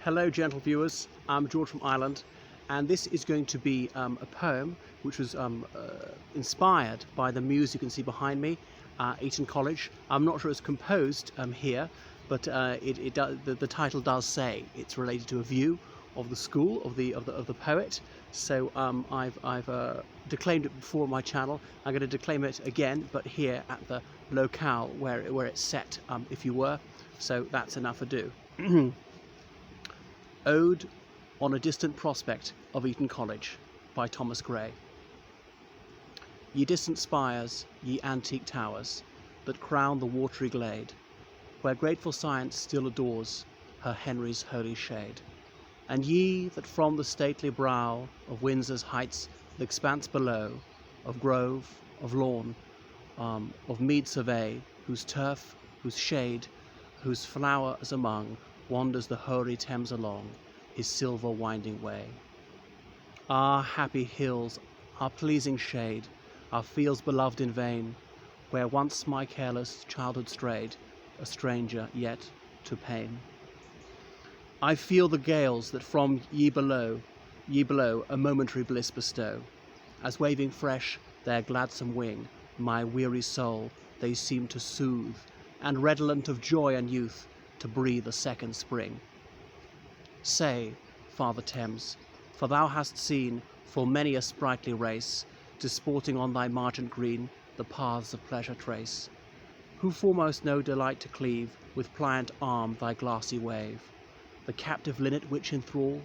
Hello gentle viewers, I'm George from Ireland, and this is going to be a poem which was inspired by the muse you can see behind me, Eton College. I'm not sure it's composed here, but the title does say it's related to a view of the school of the poet. So I've declaimed it before on my channel. I'm going to declaim it again, but here at the locale where it's set, if you were. So that's enough ado. Ode on a Distant Prospect of Eton College by Thomas Gray. Ye distant spires, ye antique towers, that crown the watery glade, where grateful science still adores her Henry's holy shade. And ye that from the stately brow of Windsor's heights the expanse below, of grove, of lawn, of mead survey, whose turf, whose shade, whose flowers among, wanders the hoary Thames along his silver winding way. Ah, happy hills, our pleasing shade, our fields beloved in vain, where once my careless childhood strayed, a stranger yet to pain. I feel the gales that from ye below a momentary bliss bestow, as waving fresh their gladsome wing, my weary soul they seem to soothe, and redolent of joy and youth, to breathe a second spring. Say, Father Thames, for thou hast seen full many a sprightly race, disporting on thy margent green, the paths of pleasure trace. Who foremost know delight to cleave, with pliant arm thy glassy wave? The captive linnet which enthrall?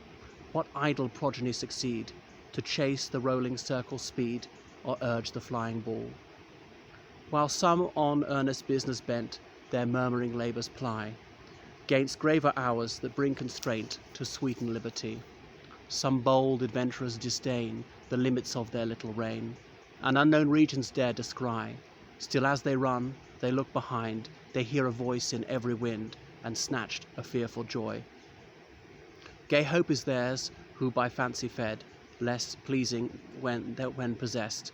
What idle progeny succeed, to chase the rolling circle's speed, or urge the flying ball? While some on earnest business bent, their murmuring labours ply, 'gainst graver hours that bring constraint to sweeten liberty. Some bold adventurers disdain the limits of their little reign, and unknown regions dare descry. Still as they run, they look behind, they hear a voice in every wind, and snatched a fearful joy. Gay hope is theirs, who by fancy fed, less pleasing when possessed.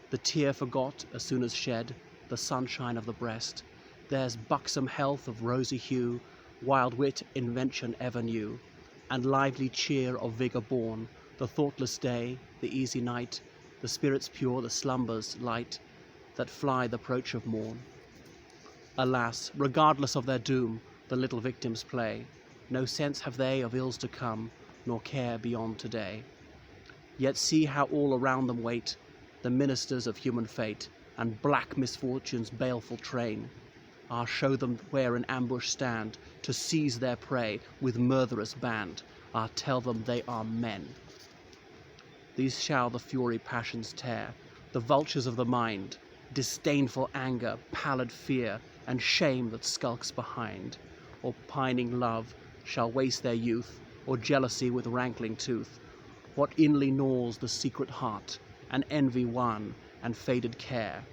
The tear forgot as soon as shed, the sunshine of the breast. There's buxom health of rosy hue, wild wit invention ever new, and lively cheer of vigour born, the thoughtless day, the easy night, the spirits pure, the slumbers light, that fly the approach of morn. Alas, regardless of their doom, the little victims play, no sense have they of ills to come, nor care beyond today. Yet see how all around them wait, the ministers of human fate, and black misfortune's baleful train. Ah, show them where in ambush stand, to seize their prey with murderous band. Ah, tell them they are men. These shall the fury passions tear, the vultures of the mind, disdainful anger, pallid fear, and shame that skulks behind. Or pining love shall waste their youth, or jealousy with rankling tooth. What inly gnaws the secret heart, and envy wan, and faded care,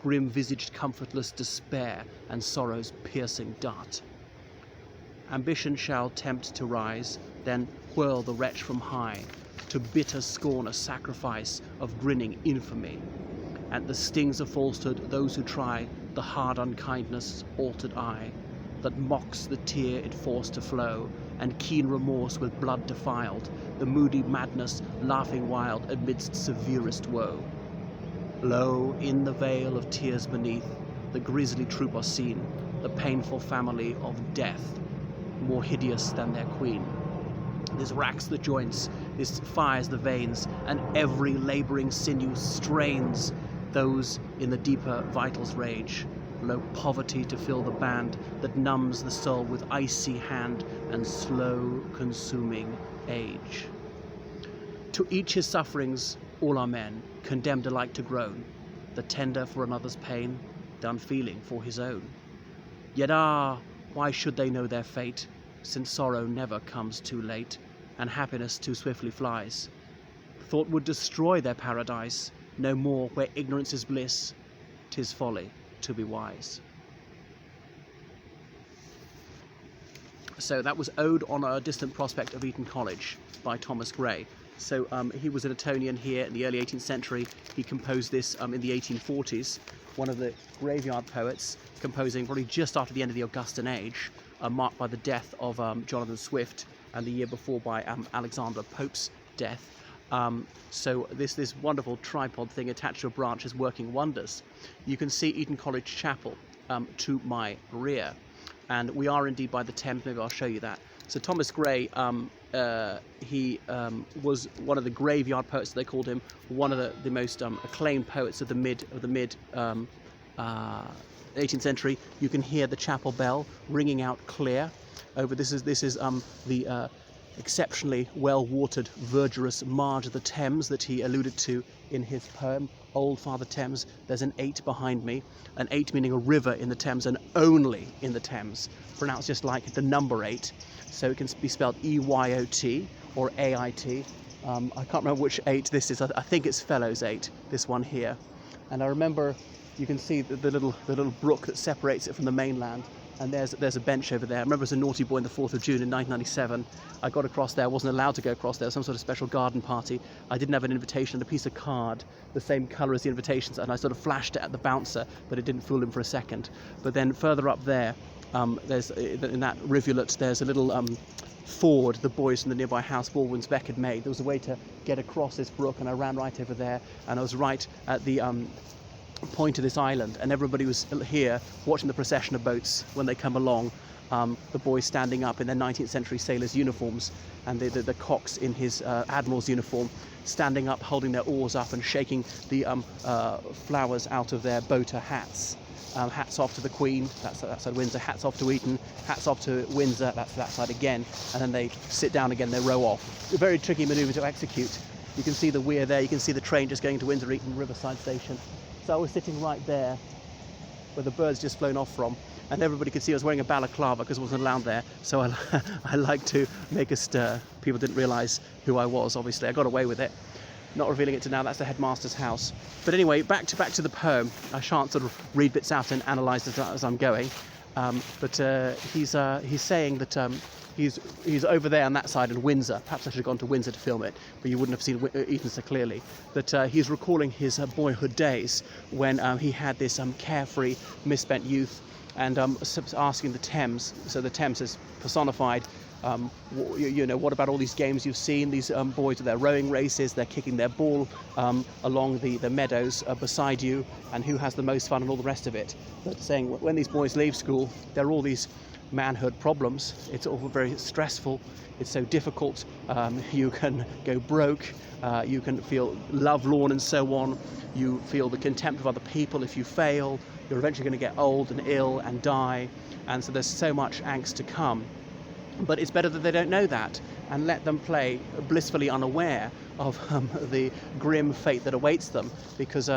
grim-visaged comfortless despair, and sorrow's piercing dart. Ambition shall tempt to rise, then whirl the wretch from high, to bitter scorn a sacrifice of grinning infamy. At the stings of falsehood those who try, the hard unkindness altered eye, that mocks the tear it forced to flow, and keen remorse with blood defiled, the moody madness laughing wild amidst severest woe. Lo, in the veil of tears beneath, the grisly troop are seen, the painful family of death, more hideous than their queen. This racks the joints, this fires the veins, and every labouring sinew strains those in the deeper vitals rage. Lo, poverty to fill the band that numbs the soul with icy hand, and slow consuming age. To each his sufferings, all are men, condemned alike to groan, the tender for another's pain, the unfeeling for his own. Yet why should they know their fate, since sorrow never comes too late, and happiness too swiftly flies? Thought would destroy their paradise, no more where ignorance is bliss, 'tis folly to be wise. So that was Ode on a Distant Prospect of Eton College by Thomas Gray. So he was an Etonian here in the early 18th century. He composed this in the 1840s, one of the graveyard poets, composing probably just after the end of the Augustan age, marked by the death of Jonathan Swift, and the year before by Alexander Pope's death. So this wonderful tripod thing attached to a branch is working wonders. You can see Eton College Chapel to my rear, and we are indeed by the Thames. Maybe I'll show you that. So Thomas Gray, he was one of the graveyard poets, they called him, one of the most acclaimed poets of the mid 18th century. You can hear the chapel bell ringing out clear over. This is the exceptionally well-watered, verdurous marge of the Thames that he alluded to in his poem, Old Father Thames. There's an 8 behind me, an 8 meaning a river in the Thames, and only in the Thames, pronounced just like the number 8. So it can be spelled E-Y-O-T or A-I-T. I can't remember which 8 this is. I think it's Fellows 8, this one here. And I remember, you can see the little brook that separates it from the mainland. And there's a bench over there. I remember as a naughty boy on the 4th of June in 1997, I got across there. I wasn't allowed to go across there. Some sort of special garden party. I didn't have an invitation and a piece of card, the same colour as the invitations, and I sort of flashed it at the bouncer, but it didn't fool him for a second. But then further up there, there's in that rivulet, there's a little ford the boys from the nearby house Baldwin's Beck had made. There was a way to get across this brook, and I ran right over there, and I was right at the point of this island, and everybody was here watching the procession of boats when they come along. The boys standing up in their 19th century sailors' uniforms, and the cox in his admiral's uniform, standing up, holding their oars up and shaking the flowers out of their boater hats. Hats off to the Queen, that's that side Windsor, hats off to Eton, hats off to Windsor, that's that side again, and then they sit down again, they row off. A very tricky manoeuvre to execute. You can see the weir there, you can see the train just going to Windsor Eton Riverside Station. So I was sitting right there where the bird's just flown off from, and everybody could see I was wearing a balaclava because I wasn't allowed there. So I like to make a stir. People didn't realise who I was, obviously. I got away with it. Not revealing it to now, that's the headmaster's house. But anyway, back to the poem. I shan't sort of read bits out and analyse it as I'm going. But he's saying that he's over there on that side in Windsor. Perhaps I should have gone to Windsor to film it, but you wouldn't have seen Eton so clearly. That he's recalling his boyhood days when he had this carefree, misspent youth, and asking the Thames. So the Thames is personified. What about all these games you've seen? These boys with their rowing races, they're kicking their ball along the meadows beside you, and who has the most fun and all the rest of it. But saying when these boys leave school, there are all these manhood problems. It's all very stressful. It's so difficult. You can go broke. You can feel lovelorn and so on. You feel the contempt of other people if you fail. You're eventually going to get old and ill and die. And so there's so much angst to come. But it's better that they don't know that, and let them play blissfully unaware of the grim fate that awaits them, because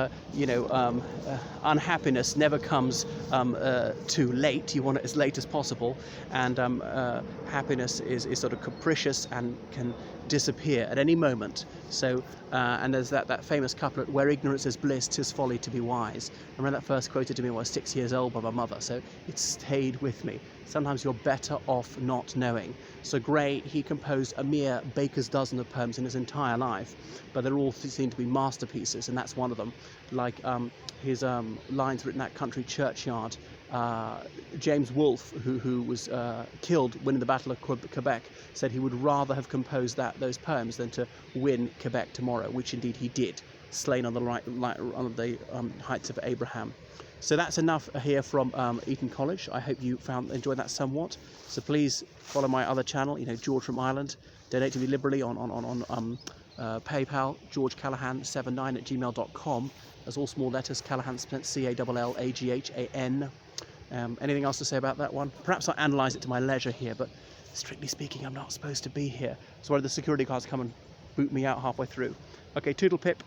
unhappiness never comes too late. You want it as late as possible, and happiness is sort of capricious and can disappear at any moment. So and there's that famous couplet, where ignorance is bliss, 'tis folly to be wise. I remember that first quoted to me when I was 6 years old by my mother, so it stayed with me. Sometimes you're better off not knowing. So Gray, he composed a mere baker's dozen of poems in his entire life, but they're all seem to be masterpieces, and that's one of them. Like his lines written at Country Churchyard. James Wolfe, who was killed winning the Battle of Quebec, said he would rather have composed those poems than to win Quebec tomorrow, which indeed he did, slain on the heights of Abraham. So that's enough here from Eton College. I hope you enjoyed that somewhat. So please follow my other channel, George from Ireland. Donate to me liberally on PayPal, georgecallahan79@gmail.com. That's all small letters, Callahan spelled Callaghan. Anything else to say about that one? Perhaps I'll analyse it to my leisure here, but strictly speaking, I'm not supposed to be here. So why did the security guards come and boot me out halfway through? Okay, toodle pip.